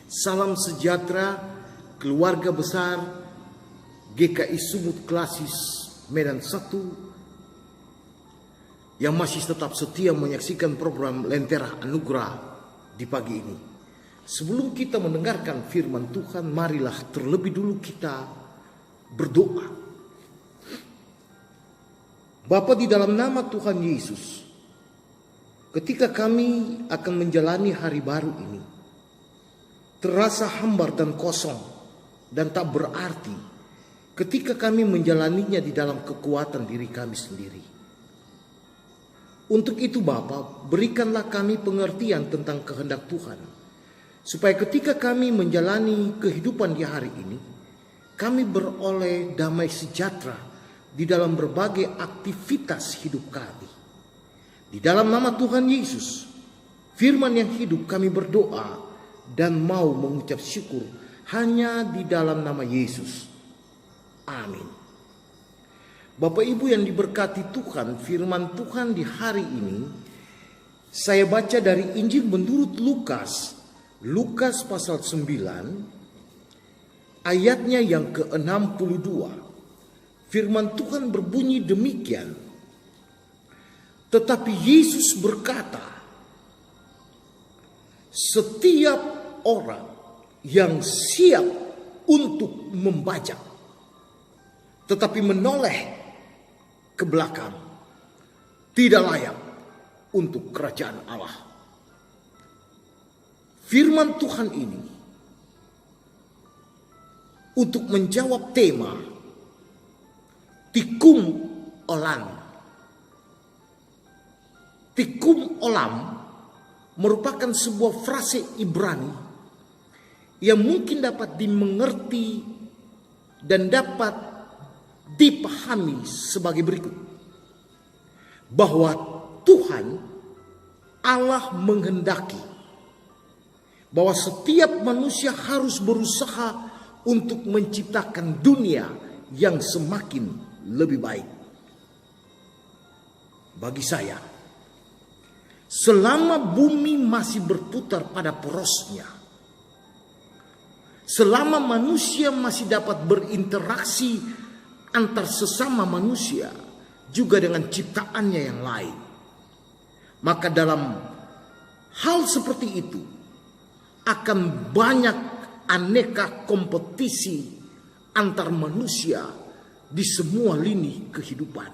Salam sejahtera keluarga besar GKI Sumut Klasis Medan 1 yang masih tetap setia menyaksikan program Lentera Anugerah di pagi ini. Sebelum kita mendengarkan firman Tuhan, marilah terlebih dulu kita berdoa. Bapa, di dalam nama Tuhan Yesus, ketika kami akan menjalani hari baru ini, terasa hambar dan kosong dan tak berarti ketika kami menjalaninya di dalam kekuatan diri kami sendiri. Untuk itu Bapa, berikanlah kami pengertian tentang kehendak Tuhan, supaya ketika kami menjalani kehidupan di hari ini, kami beroleh damai sejahtera di dalam berbagai aktivitas hidup kami. Di dalam nama Tuhan Yesus, firman yang hidup, kami berdoa dan mau mengucap syukur hanya di dalam nama Yesus. Amin. Bapak Ibu yang diberkati Tuhan, firman Tuhan di hari ini saya baca dari Injil menurut Lukas pasal 9 ayatnya yang ke-62. Firman Tuhan berbunyi demikian. Tetapi Yesus berkata, setiap orang yang siap untuk membajak tetapi menoleh ke belakang tidak layak untuk kerajaan Allah. Firman Tuhan ini untuk menjawab tema tikum olam. Tikum olam merupakan sebuah frase Ibrani yang mungkin dapat dimengerti dan dapat dipahami sebagai berikut. Bahwa Tuhan Allah menghendaki bahwa setiap manusia harus berusaha untuk menciptakan dunia yang semakin lebih baik. Bagi saya, selama bumi masih berputar pada porosnya, selama manusia masih dapat berinteraksi antar sesama manusia juga dengan ciptaannya yang lain, maka dalam hal seperti itu akan banyak aneka kompetisi antar manusia di semua lini kehidupan.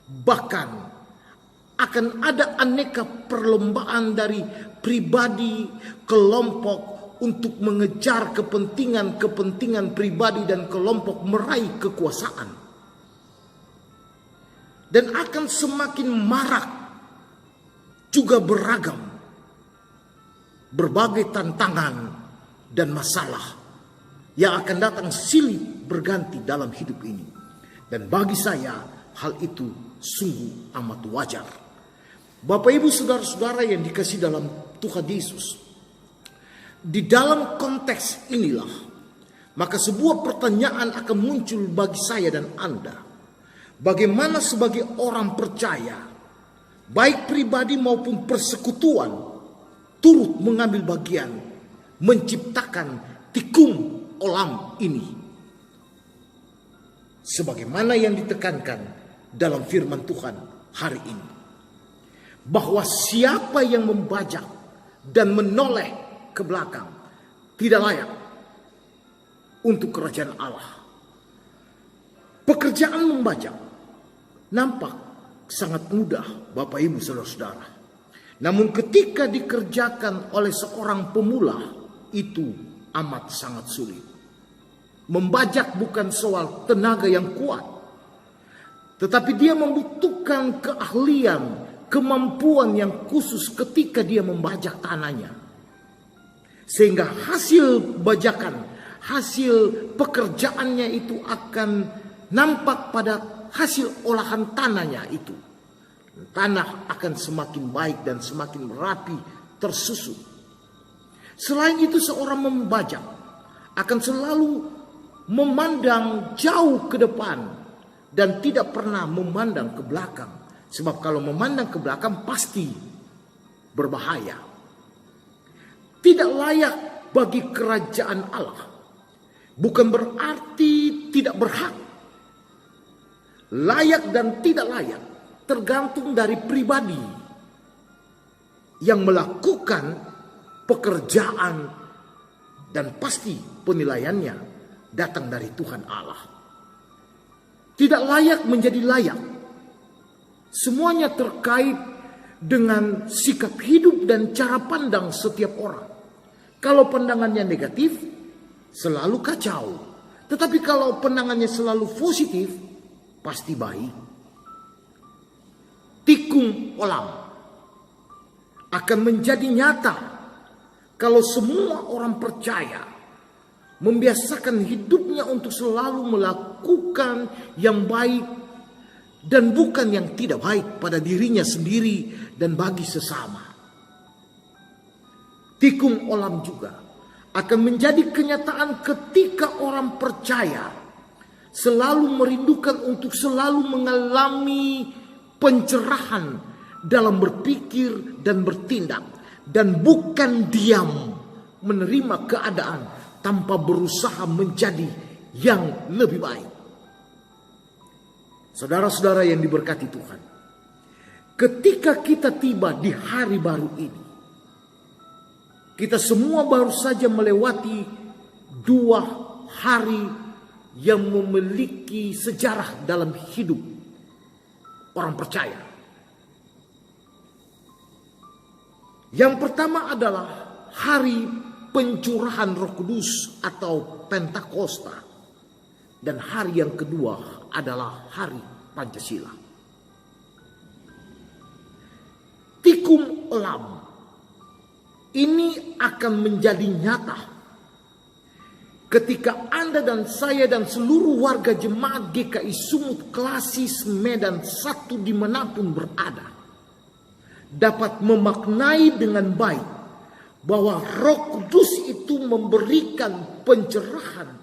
Bahkan akan ada aneka perlombaan dari pribadi, kelompok untuk mengejar kepentingan pribadi dan kelompok meraih kekuasaan. Dan akan semakin marak juga beragam berbagai tantangan dan masalah yang akan datang silih berganti dalam hidup ini. Dan bagi saya hal itu sungguh amat wajar. Bapak Ibu saudara-saudara yang dikasihi dalam Tuhan Yesus, di dalam konteks inilah maka sebuah pertanyaan akan muncul bagi saya dan Anda. Bagaimana sebagai orang percaya, baik pribadi maupun persekutuan, turut mengambil bagian menciptakan tikum olam ini, sebagaimana yang ditekankan dalam firman Tuhan hari ini, bahwa siapa yang membajak dan menoleh ke belakang tidak layak untuk kerajaan Allah. Pekerjaan membajak nampak sangat mudah, Bapak Ibu saudara-saudara. Namun ketika dikerjakan oleh seorang pemula, itu amat sangat sulit. Membajak bukan soal tenaga yang kuat, tetapi dia membutuhkan keahlian, kemampuan yang khusus ketika dia membajak tanahnya. Sehingga hasil bajakan, hasil pekerjaannya itu akan nampak pada hasil olahan tanahnya itu. Tanah akan semakin baik dan semakin rapi, tersusun. Selain itu, seorang membajak akan selalu memandang jauh ke depan dan tidak pernah memandang ke belakang. Sebab kalau memandang ke belakang pasti berbahaya. Tidak layak bagi kerajaan Allah bukan berarti tidak berhak. Layak dan tidak layak tergantung dari pribadi yang melakukan pekerjaan, dan pasti penilaiannya datang dari Tuhan Allah. Tidak layak menjadi layak, semuanya terkait dengan sikap hidup dan cara pandang setiap orang. Kalau pandangannya negatif, selalu kacau. Tetapi kalau pandangannya selalu positif, pasti baik. Tikung olam akan menjadi nyata kalau semua orang percaya membiasakan hidupnya untuk selalu melakukan yang baik dan bukan yang tidak baik pada dirinya sendiri dan bagi sesama. Tikung olam juga akan menjadi kenyataan ketika orang percaya selalu merindukan untuk selalu mengalami pencerahan dalam berpikir dan bertindak, dan bukan diam menerima keadaan tanpa berusaha menjadi yang lebih baik. Saudara-saudara yang diberkati Tuhan, ketika kita tiba di hari baru ini, kita semua baru saja melewati 2 hari yang memiliki sejarah dalam hidup orang percaya. Yang pertama adalah hari pencurahan Roh Kudus atau Pentakosta, dan hari yang kedua adalah hari Pancasila. Tikung olam ini akan menjadi nyata ketika Anda dan saya dan seluruh warga jemaat GKI Sumut Klasis Medan 1 dimanapun berada dapat memaknai dengan baik bahwa Roh Kudus itu memberikan pencerahan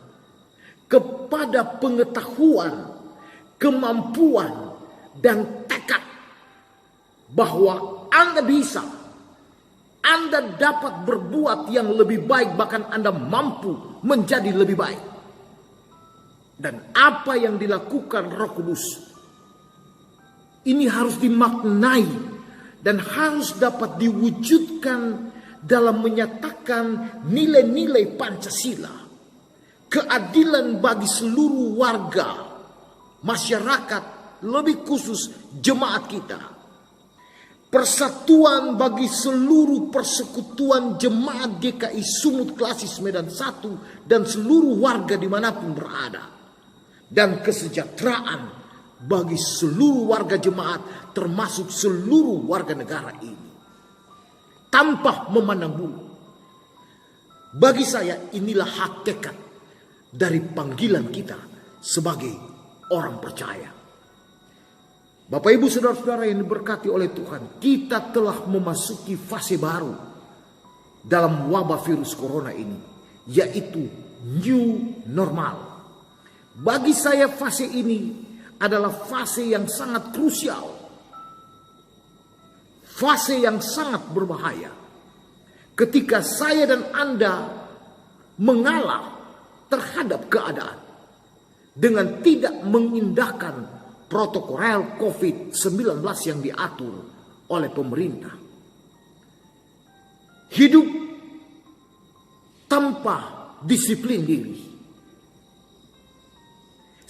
kepada pengetahuan, kemampuan, dan tekad bahwa Anda bisa, Anda dapat berbuat yang lebih baik, bahkan Anda mampu menjadi lebih baik. Dan apa yang dilakukan Roh Kudus ini harus dimaknai dan harus dapat diwujudkan dalam menyatakan nilai-nilai Pancasila, keadilan bagi seluruh warga masyarakat, lebih khusus jemaat kita, persatuan bagi seluruh persekutuan jemaat GKI Sumut Klasis Medan 1 dan seluruh warga dimanapun berada, dan kesejahteraan bagi seluruh warga jemaat termasuk seluruh warga negara ini tanpa memandang bulu. Bagi saya inilah hakikat dari panggilan kita sebagai orang percaya. Bapak Ibu Saudara-saudara yang diberkati oleh Tuhan, kita telah memasuki fase baru dalam wabah virus corona ini, yaitu new normal. Bagi saya fase ini adalah fase yang sangat krusial, fase yang sangat berbahaya. Ketika saya dan Anda mengalah terhadap keadaan dengan tidak mengindahkan protokol COVID-19 yang diatur oleh pemerintah. Hidup tanpa disiplin diri.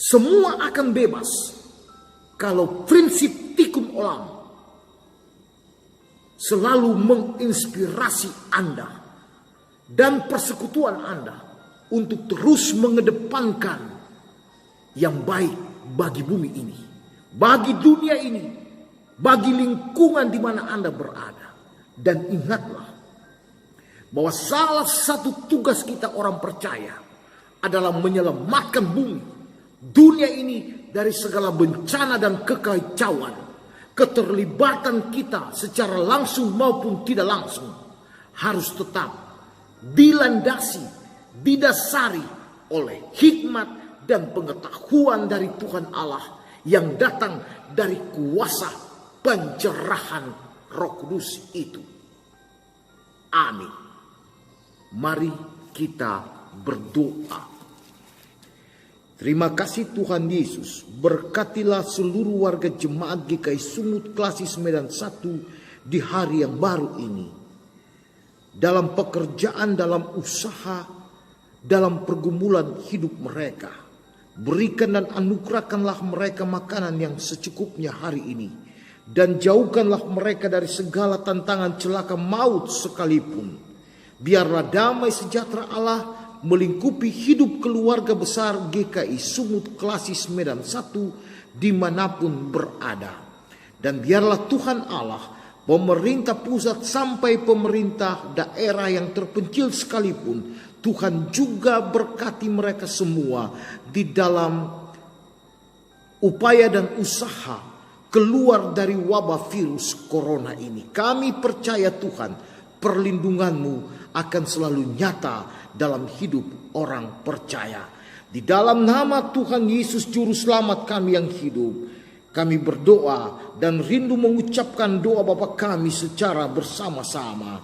Semua akan bebas kalau prinsip tikung olam selalu menginspirasi Anda dan persekutuan Anda untuk terus mengedepankan yang baik bagi bumi ini, bagi dunia ini, bagi lingkungan di mana Anda berada. Dan ingatlah bahwa salah satu tugas kita orang percaya adalah menyelamatkan bumi, dunia ini dari segala bencana dan kekacauan. Keterlibatan kita secara langsung maupun tidak langsung harus tetap dilandasi, didasari oleh hikmat dan pengetahuan dari Tuhan Allah yang datang dari kuasa pencerahan Roh Kudus itu. Amin. Mari kita berdoa. Terima kasih Tuhan Yesus, berkatilah seluruh warga jemaat GKI Sumut Klasis Medan 1 di hari yang baru ini. Dalam pekerjaan, dalam usaha, dalam pergumulan hidup mereka. Berikan dan anugerahkanlah mereka makanan yang secukupnya hari ini. Dan jauhkanlah mereka dari segala tantangan celaka maut sekalipun. Biarlah damai sejahtera Allah melingkupi hidup keluarga besar GKI Sumut Klasis Medan 1 dimanapun berada. Dan biarlah Tuhan Allah, pemerintah pusat sampai pemerintah daerah yang terpencil sekalipun, Tuhan juga berkati mereka semua di dalam upaya dan usaha keluar dari wabah virus corona ini. Kami percaya Tuhan, perlindungan-Mu akan selalu nyata dalam hidup orang percaya. Di dalam nama Tuhan Yesus Juru Selamat kami yang hidup, kami berdoa dan rindu mengucapkan doa Bapa kami secara bersama-sama.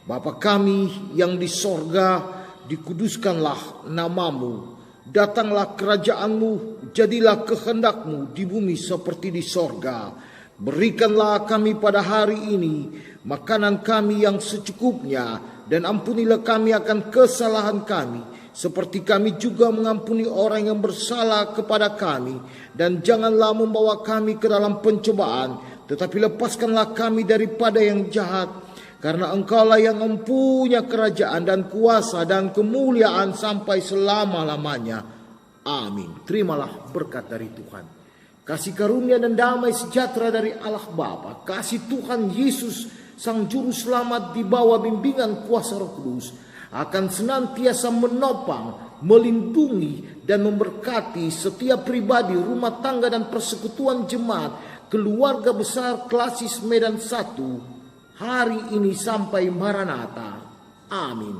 Bapa kami yang di sorga, dikuduskanlah namamu, datanglah kerajaan-Mu, jadilah kehendak-Mu di bumi seperti di sorga. Berikanlah kami pada hari ini makanan kami yang secukupnya, dan ampunilah kami akan kesalahan kami, seperti kami juga mengampuni orang yang bersalah kepada kami. Dan janganlah membawa kami ke dalam pencobaan, tetapi lepaskanlah kami daripada yang jahat. Karena Engkaulah yang mempunyai kerajaan dan kuasa dan kemuliaan sampai selama-lamanya. Amin. Terimalah berkat dari Tuhan. Kasih karunia dan damai sejahtera dari Allah Bapa, kasih Tuhan Yesus Sang Juru Selamat di bawah bimbingan kuasa Roh Kudus akan senantiasa menopang, melindungi dan memberkati setiap pribadi, rumah tangga dan persekutuan jemaat keluarga besar Klasis Medan 1 hari ini sampai Maranatha. Amin.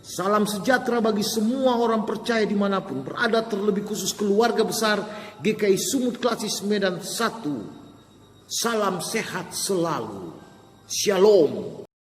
Salam sejahtera bagi semua orang percaya dimanapun berada, terlebih khusus keluarga besar GKI Sumut Klasis Medan 1. Salam sehat selalu. Shalom.